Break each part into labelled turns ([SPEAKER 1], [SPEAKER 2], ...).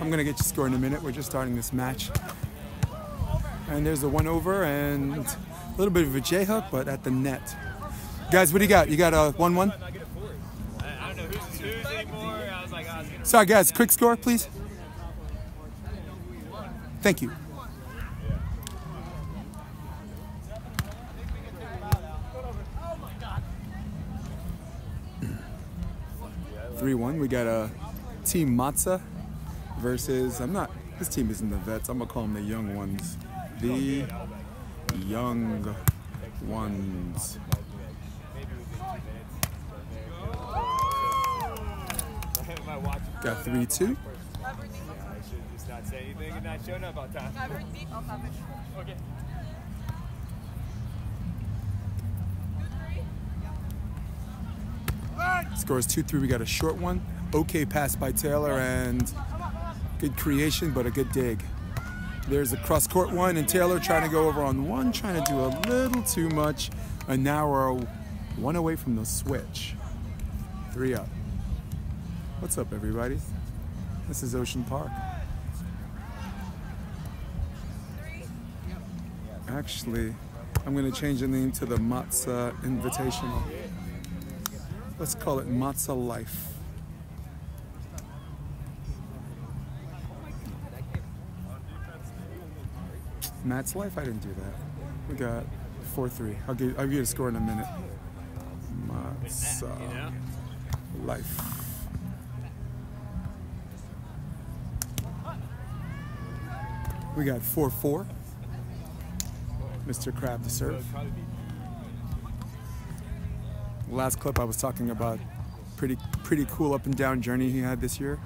[SPEAKER 1] I'm going to get your score in a minute. We're just starting this match. And there's a 1-over and a little bit of a J-hook, but at the net. Guys, what do you got? You got a 1-1?
[SPEAKER 2] I don't know who's anymore. I was like,
[SPEAKER 1] sorry, guys. Quick score, please. Thank you. 3-1. We got a Team Matsa versus, this team isn't the vets. I'm going to call them the young ones. The young ones. Got 3-2.
[SPEAKER 2] I should just not say anything and not showing up on time. Okay.
[SPEAKER 1] Score is 2-3. We got a short one. Okay pass by Taylor and good creation, but a good dig. There's a cross-court one, and Taylor trying to go over on one, trying to do a little too much. And now we're 1 away from the switch. 3 up. What's up, everybody? This is Ocean Park. Actually, I'm going to change the name to the Matsa Invitational. Let's call it Matsa Life. Matt's Life? I didn't do that. We got 4-3. I'll give you a score in a minute. Matsa Life. We got 4-4. Mr. Crab to serve. Last clip I was talking about pretty cool up and down journey he had this year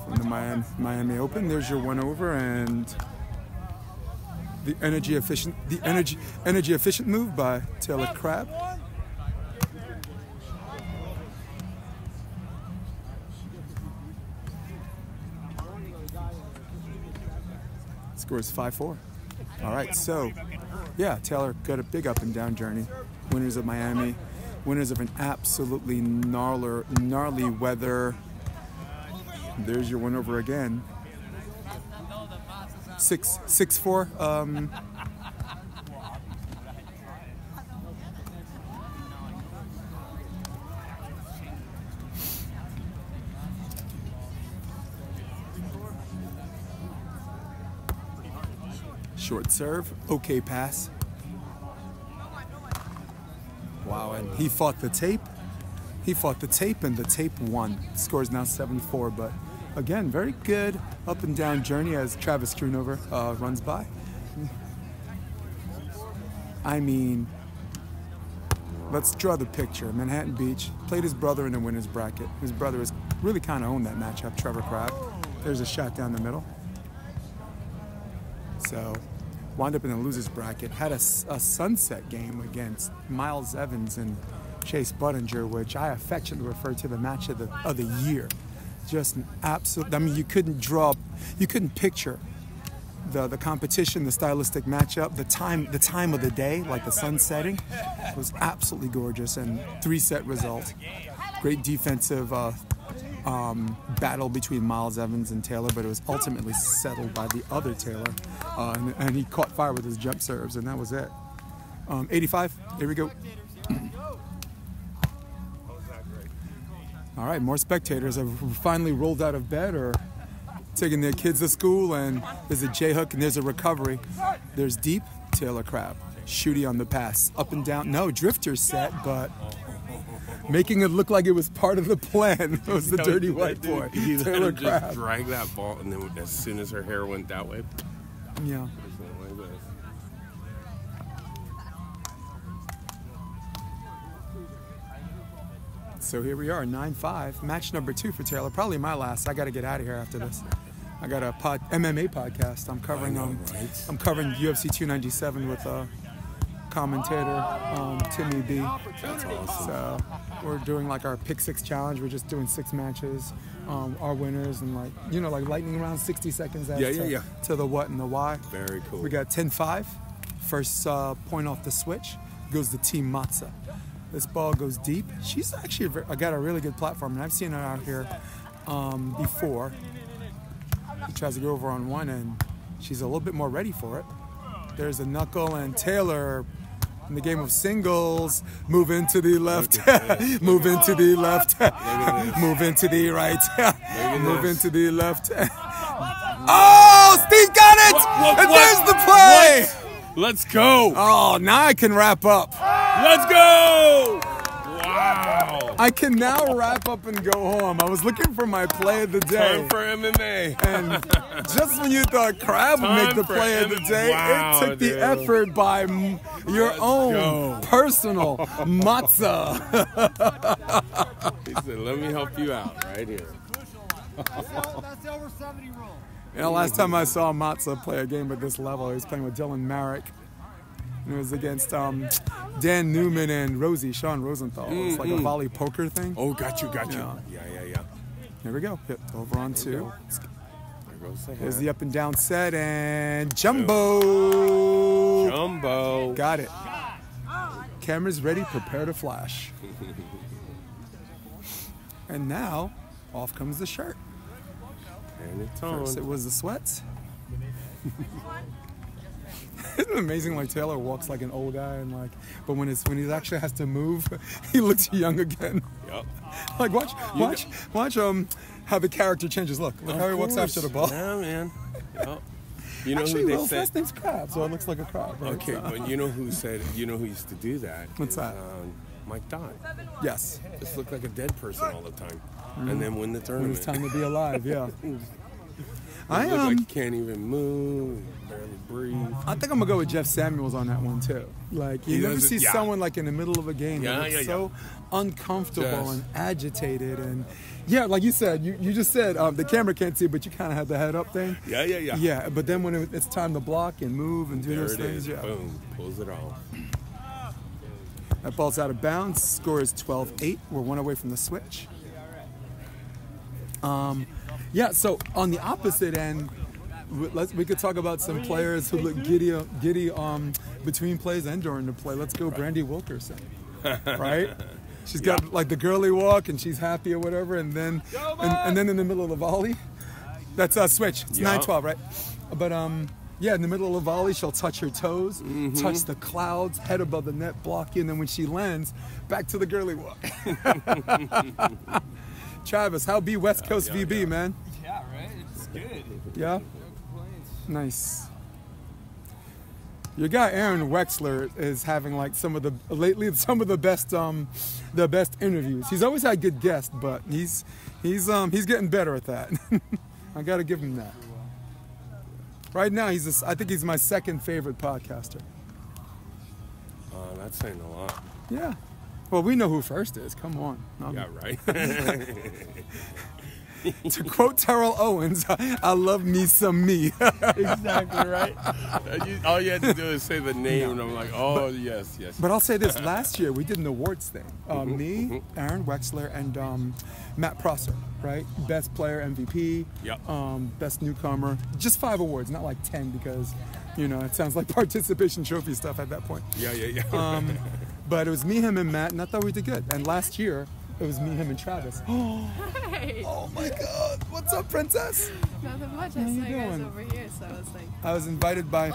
[SPEAKER 1] from the Miami Open. There's your 1-over and the energy efficient move by Taylor Crab. Score is 5-4. All right, so yeah, Taylor got a big up and down journey. Winners of Miami, winners of an absolutely gnarly weather. There's your 1-over again. 6-4. Short serve, okay pass. Wow, and he fought the tape. He fought the tape, and the tape won. Score is now 7-4, but again, very good up and down journey as Travis Krunover runs by. I mean, let's draw the picture. Manhattan Beach played his brother in the winner's bracket. His brother has really kind of owned that matchup, Trevor Crab. There's a shot down the middle. So, wound up in the loser's bracket. Had a sunset game against Miles Evans and Chase Budinger, which I affectionately refer to the match of the year. Just an absolute, I mean, you couldn't picture the competition, the stylistic matchup, the time of the day, like the sun setting, was absolutely gorgeous, and 3-set result. Great defensive battle between Miles Evans and Taylor, but it was ultimately settled by the other Taylor, and he caught fire with his jump serves, and that was it. 85, here we go. All right, more spectators have finally rolled out of bed or taking their kids to school, and there's a J-hook and there's a recovery. There's deep, Taylor Crab. Shooty on the pass, up and down. No, drifter set, but making it look like it was part of the plan. It was the dirty white boy, Taylor Crab.
[SPEAKER 3] Just drag that ball, and then as soon as her hair went that way,
[SPEAKER 1] yeah. So here we are, 9-5. Match number 2 for Taylor. Probably my last. I got to get out of here after this. I got a MMA podcast. I'm covering I'm covering UFC 297 with commentator Timmy B.
[SPEAKER 3] That's awesome.
[SPEAKER 1] So we're doing like our pick 6 challenge. We're just doing 6 matches, our winners, and like lightning round, 60 seconds to the what and the why.
[SPEAKER 3] Very cool.
[SPEAKER 1] We got 10-5. First point off the switch goes to Team Matsa. This ball goes deep. She's actually got a really good platform, and I've seen her out here before. He tries to go over on one, and she's a little bit more ready for it. There's a knuckle, and Taylor in the game of singles, move into the left, move into the left, move into the right, move into the left. Oh, Steve got it! And there's the play!
[SPEAKER 3] Let's go!
[SPEAKER 1] Oh, now I can wrap up.
[SPEAKER 3] Let's go! Wow!
[SPEAKER 1] I can now wrap up and go home. I was looking for my play of the day.
[SPEAKER 3] Time for MMA.
[SPEAKER 1] And just when you thought Crab would make the play of the day,
[SPEAKER 3] Wow,
[SPEAKER 1] it took the
[SPEAKER 3] dude.
[SPEAKER 1] effort by your own
[SPEAKER 3] go.
[SPEAKER 1] personal Matsa.
[SPEAKER 3] He said, let me help you out right here.
[SPEAKER 4] That's the over 70 rule.
[SPEAKER 1] You know, last time I saw Matsa play a game at this level, he was playing with Dylan Merrick. And it was against Dan Newman and Sean Rosenthal. It's like a volley poker thing.
[SPEAKER 3] Oh, got you.
[SPEAKER 1] Yeah.
[SPEAKER 3] Yeah.
[SPEAKER 1] Here we go. Hit over on two.
[SPEAKER 3] There goes the
[SPEAKER 1] Here's
[SPEAKER 3] hat.
[SPEAKER 1] the up and down set, and Jumbo.
[SPEAKER 3] Jumbo.
[SPEAKER 1] Got it. Camera's ready, prepare to flash. And now, off comes the shirt.
[SPEAKER 3] And it's on.
[SPEAKER 1] First it was the sweats. Isn't it amazing? Like Taylor walks like an old guy, and like, but when he actually has to move, he looks young again.
[SPEAKER 3] Yep.
[SPEAKER 1] Like watch how the character changes. Look how he walks after the ball.
[SPEAKER 3] Yeah, man. Yep. You know
[SPEAKER 1] Actually,
[SPEAKER 3] who they
[SPEAKER 1] Will's
[SPEAKER 3] said?
[SPEAKER 1] last name's Crab, so it looks like a crab. Right?
[SPEAKER 3] Okay,
[SPEAKER 1] So-
[SPEAKER 3] but you know who used to do that?
[SPEAKER 1] What's
[SPEAKER 3] Is,
[SPEAKER 1] that?
[SPEAKER 3] Mike Dodd.
[SPEAKER 1] Yes.
[SPEAKER 3] Just looked like a dead person all the time, and then win the
[SPEAKER 1] When
[SPEAKER 3] tournament.
[SPEAKER 1] it's time to be alive, yeah.
[SPEAKER 3] I look like you can't even move, barely breathe.
[SPEAKER 1] I think I'm gonna go with Jeff Samuels on that one too. Like you
[SPEAKER 3] He
[SPEAKER 1] never
[SPEAKER 3] doesn't-
[SPEAKER 1] see
[SPEAKER 3] yeah.
[SPEAKER 1] someone like in the middle of a game
[SPEAKER 3] Yeah,
[SPEAKER 1] that looks
[SPEAKER 3] yeah,
[SPEAKER 1] so uncomfortable
[SPEAKER 3] Yes.
[SPEAKER 1] and agitated, and yeah, like you said, you just said the camera can't see, but you kind of had the head up thing.
[SPEAKER 3] Yeah.
[SPEAKER 1] Yeah, but then when it's time to block and move and do
[SPEAKER 3] There
[SPEAKER 1] those
[SPEAKER 3] it
[SPEAKER 1] things,
[SPEAKER 3] is.
[SPEAKER 1] yeah.
[SPEAKER 3] Boom. Pulls it off.
[SPEAKER 1] That ball's out of bounds. Score is 12-8. We're one away from the switch. Yeah, so on the opposite end, we could talk about some players who look giddy between plays and during the play. Let's go, Brandy Wilkerson. Right? She's got like the girly walk, and she's happy or whatever, and then and then in the middle of the volley, that's a switch. It's
[SPEAKER 3] Yeah.
[SPEAKER 1] 9-12, right? But yeah, in the middle of the volley, she'll touch her toes, touch the clouds, head above the net, block you, and then when she lands, back to the girly walk. Travis, how be West Coast VB, man?
[SPEAKER 2] Yeah, right? It's good.
[SPEAKER 1] Yeah? Nice. Your guy Aaron Wexler is having like some of the best interviews. He's always had good guests, but he's getting better at that. I got to give him that. Right now, I think he's my second favorite podcaster.
[SPEAKER 3] That's saying a lot.
[SPEAKER 1] Yeah. Well, we know who first is. Come on.
[SPEAKER 3] Yeah, right.
[SPEAKER 1] To quote Terrell Owens, I love me some me.
[SPEAKER 3] Exactly right. All you had to do is say the name, and I'm like, oh, yes.
[SPEAKER 1] But I'll say this: last year we did an awards thing. Me, Aaron Wexler, and Matt Prosser. Right? Best player, MVP.
[SPEAKER 3] Yep.
[SPEAKER 1] Best newcomer. Just 5 awards, not like 10, because it sounds like participation trophy stuff at that point.
[SPEAKER 3] Yeah.
[SPEAKER 1] But it was me, him, and Matt, and I thought we did good. And last year it was me, him, and Travis.
[SPEAKER 5] Hey,
[SPEAKER 1] Oh my God! What's up, princess?
[SPEAKER 5] nothing much.
[SPEAKER 1] How
[SPEAKER 5] I
[SPEAKER 1] you
[SPEAKER 5] saw you guys
[SPEAKER 1] doing?
[SPEAKER 5] over here, so I was like,
[SPEAKER 1] I was invited by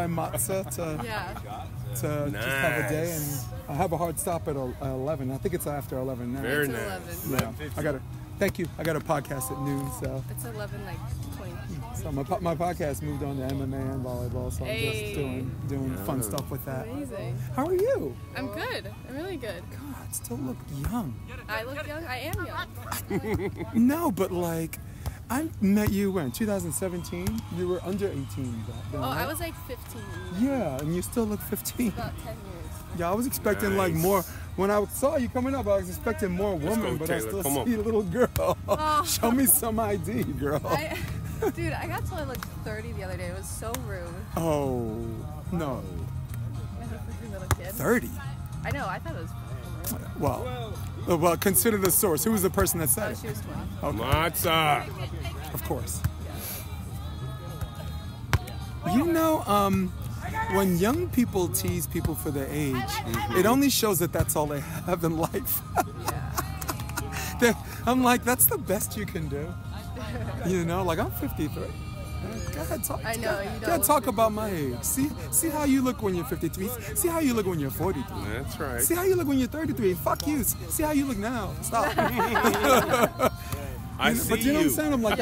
[SPEAKER 1] Matsa to
[SPEAKER 5] yeah.
[SPEAKER 1] just have a day, and
[SPEAKER 3] Nice.
[SPEAKER 1] I have a hard stop at 11. I think it's after 11 now.
[SPEAKER 3] Very
[SPEAKER 5] It's
[SPEAKER 3] nice.
[SPEAKER 5] 11.
[SPEAKER 1] Yeah, thank you. I got a podcast at noon, so
[SPEAKER 5] It's 11, like 20.
[SPEAKER 1] my podcast moved on to MMA and volleyball, so I'm
[SPEAKER 5] Hey.
[SPEAKER 1] just doing fun stuff with that.
[SPEAKER 5] Amazing.
[SPEAKER 1] How are you?
[SPEAKER 5] I'm good. I'm really good.
[SPEAKER 1] God, still look young.
[SPEAKER 5] I look young. I am young.
[SPEAKER 1] No, but like, I met you when 2017. You were under 18 back then.
[SPEAKER 5] Oh,
[SPEAKER 1] right?
[SPEAKER 5] I was like 15.
[SPEAKER 1] Yeah, and you still look 15.
[SPEAKER 5] About 10 years.
[SPEAKER 1] Yeah, I was expecting like
[SPEAKER 3] Nice.
[SPEAKER 1] more. When I saw you coming up, I was expecting more women,
[SPEAKER 3] go,
[SPEAKER 1] but I
[SPEAKER 3] Taylor.
[SPEAKER 1] still
[SPEAKER 3] Come on.
[SPEAKER 1] see a little girl.
[SPEAKER 5] Oh.
[SPEAKER 1] Show me some ID, girl.
[SPEAKER 5] Dude, I got told I looked 30 the other day. It was so rude.
[SPEAKER 1] Oh, no.
[SPEAKER 5] I look like a little kid.
[SPEAKER 1] 30?
[SPEAKER 5] I know. I thought it was rude.
[SPEAKER 1] Well, consider the source. Who was the person that said
[SPEAKER 5] Oh,
[SPEAKER 1] it?
[SPEAKER 5] she was 20.
[SPEAKER 3] Matza.
[SPEAKER 1] Of course. When young people tease people for their age, it only shows that that's all they have in life.
[SPEAKER 5] Yeah.
[SPEAKER 1] I'm like, that's the best you can do. You know, like I'm 53. Go ahead, talk.
[SPEAKER 5] I know, you don't
[SPEAKER 1] Go ahead,
[SPEAKER 5] look
[SPEAKER 1] talk about my age. See how you look when you're 53. See how you look when you're 43.
[SPEAKER 3] That's right.
[SPEAKER 1] See how you look when you're 33. Fuck you. See how you look now. Stop.
[SPEAKER 3] I see
[SPEAKER 1] But you know what I'm saying? I'm like,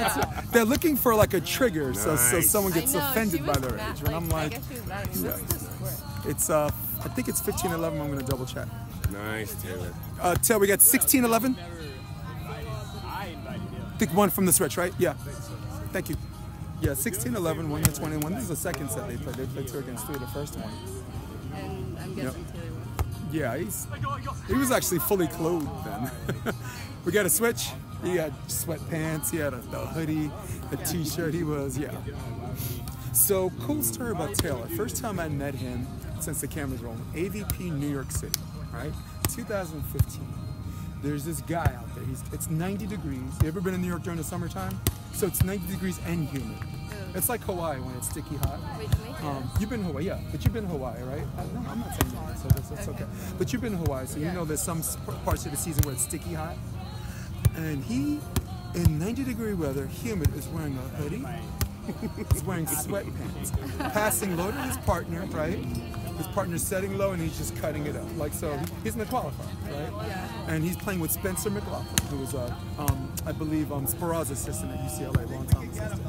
[SPEAKER 1] they're looking for like a trigger, so
[SPEAKER 3] Nice.
[SPEAKER 1] someone
[SPEAKER 5] I
[SPEAKER 1] gets
[SPEAKER 5] know,
[SPEAKER 1] offended
[SPEAKER 5] she
[SPEAKER 1] by
[SPEAKER 5] was
[SPEAKER 1] their
[SPEAKER 5] mad,
[SPEAKER 1] age. And I'm
[SPEAKER 5] I
[SPEAKER 1] like,
[SPEAKER 5] guess she was mad at me.
[SPEAKER 1] yeah.
[SPEAKER 5] What's the score?
[SPEAKER 1] It's I think it's 15-11. I'm gonna double check.
[SPEAKER 3] Nice, Taylor.
[SPEAKER 1] Tail, we got 16-11. I think one from the switch, right? Yeah. Thank you. Yeah, 16-11, 1-21. This is the second set they played. They played 2 against 3 the first one.
[SPEAKER 5] And I'm guessing Taylor won.
[SPEAKER 1] Yeah, he was actually fully clothed then. We got a switch. He had sweatpants. He had a hoodie, a t-shirt. He was, yeah. So, cool story about Taylor. First time I met him since the camera's rolling. AVP New York City, right? 2015. There's this guy out there. It's 90 degrees. You ever been in New York during the summertime? So it's 90 degrees and humid. It's like Hawaii when it's sticky hot.
[SPEAKER 5] Wait, Jamaica?
[SPEAKER 1] You've been to Hawaii, yeah, but you've been to Hawaii, right? No, I'm not saying that, so that's okay. But you've been to Hawaii, so you know there's some parts of the season where it's sticky hot. And he, in 90-degree weather, humid, is wearing a hoodie. He's wearing sweatpants, passing low to his partner, right? His partner's setting low, and he's just cutting it up. Like so, he's in the qualifier, right?
[SPEAKER 5] Yeah.
[SPEAKER 1] And he's playing with Spencer McLaughlin, who was I believe, Sparrow's assistant at UCLA, long-time assistant,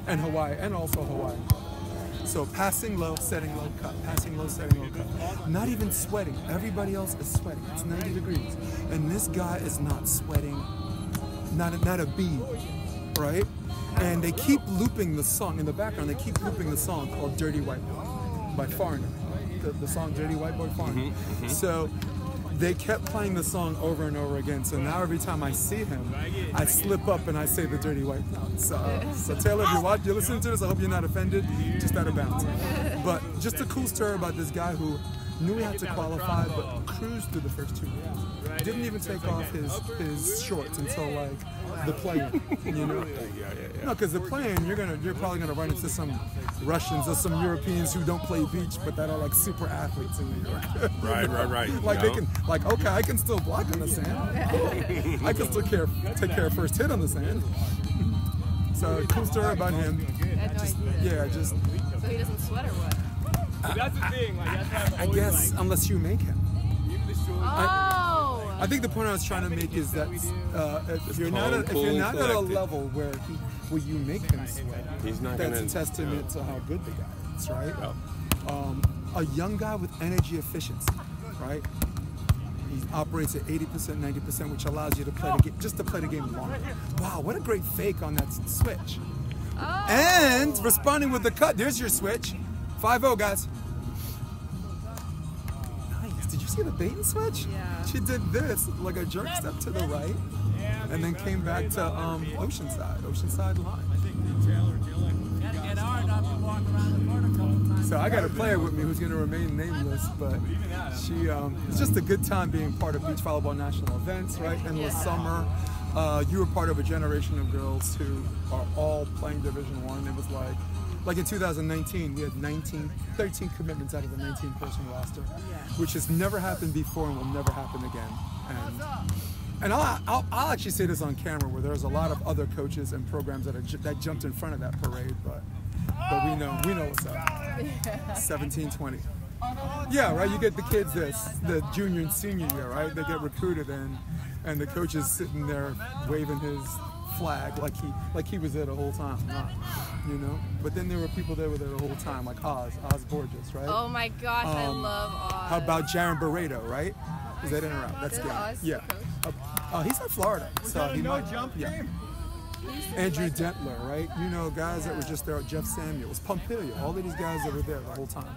[SPEAKER 1] and Hawaii, and also Hawaii. So passing low, setting low, cut. Passing low, setting low, cut. Not even sweating. Everybody else is sweating. It's 90 degrees, and this guy is not sweating, not a bead, right? And they keep looping the song in the background. They keep looping the song called "Dirty White Boy" by Foreigner. The song "Dirty White Boy" Foreigner. So they kept playing the song over and over again. So now every time I see him, I slip up and I say the "Dirty White Boy." So Taylor, if you're listening to this, I hope you're not offended. Just out of bounds. But just a cool story about this guy who knew he had to qualify, but cruised through the first 2 rounds. Didn't even take off his shorts until like the play-in, you know? No, because the play-in, you're probably gonna run into some Russians or some Europeans who don't play beach, but that are like super athletes in New York.
[SPEAKER 3] Right.
[SPEAKER 1] Like they can, like, okay, I can still block on the sand. I can still take care of first hit on the sand. So cool story about him.
[SPEAKER 5] I had no idea.
[SPEAKER 1] Yeah, just.
[SPEAKER 5] So he doesn't sweat or what?
[SPEAKER 2] That's the thing. Like, you have to have
[SPEAKER 1] I
[SPEAKER 2] always,
[SPEAKER 1] guess
[SPEAKER 2] like,
[SPEAKER 1] unless you make him.
[SPEAKER 2] even the shoulders.
[SPEAKER 5] Oh!
[SPEAKER 1] I think the point I was trying to make is that if you're not at a level where you make him sweat,
[SPEAKER 3] He's not
[SPEAKER 1] that's
[SPEAKER 3] gonna,
[SPEAKER 1] a testament to how good the guy is, right?
[SPEAKER 3] Yeah.
[SPEAKER 1] A young guy with energy efficiency, right? He operates at 80%, 90%, which allows you to play the game longer. Wow, what a great fake on that switch.
[SPEAKER 5] Oh.
[SPEAKER 1] And responding with the cut. There's your switch. 5-0, guys. Nice. Did you see the bait and switch?
[SPEAKER 5] Yeah.
[SPEAKER 1] She did this, like a jerk step to the right, and then came back to Oceanside line. So I got a player with me who's going to remain nameless, but she it's just a good time being part of beach volleyball national events, right? Endless summer. You were part of a generation of girls who are all playing Division I. It was like in 2019, we had 13 commitments out of the 19-person roster, which has never happened before and will never happen again. And I'll actually say this on camera, where there's a lot of other coaches and programs that jumped in front of that parade, but we know what's up. 17-20. Yeah, right. You get the kids the junior and senior year, right? They get recruited and the coach is sitting there waving his flag like he was there the whole time, you know. But then there were people that were there the whole time, like Oz Borges, right?
[SPEAKER 5] Oh my gosh, I love Oz.
[SPEAKER 1] How about Jaron Barreto, right? Is that in or out? That's
[SPEAKER 5] Is
[SPEAKER 1] good.
[SPEAKER 5] Oz
[SPEAKER 1] Yeah.
[SPEAKER 5] the coach?
[SPEAKER 1] He's in Florida, so he might. Yeah.
[SPEAKER 5] He used to be
[SPEAKER 1] Andrew
[SPEAKER 5] like that.
[SPEAKER 1] Dentler, right? You know, guys that were just there. Jeff Samuels, Pompilio, all of these guys that were there the whole time.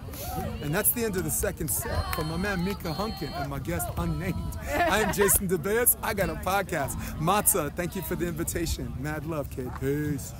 [SPEAKER 1] And that's the end of the second set. From my man Mika Hunkin and my guest unnamed. I am Jason DeBeas. I got a podcast. Matsa, thank you for the invitation. Mad love, kid. Peace.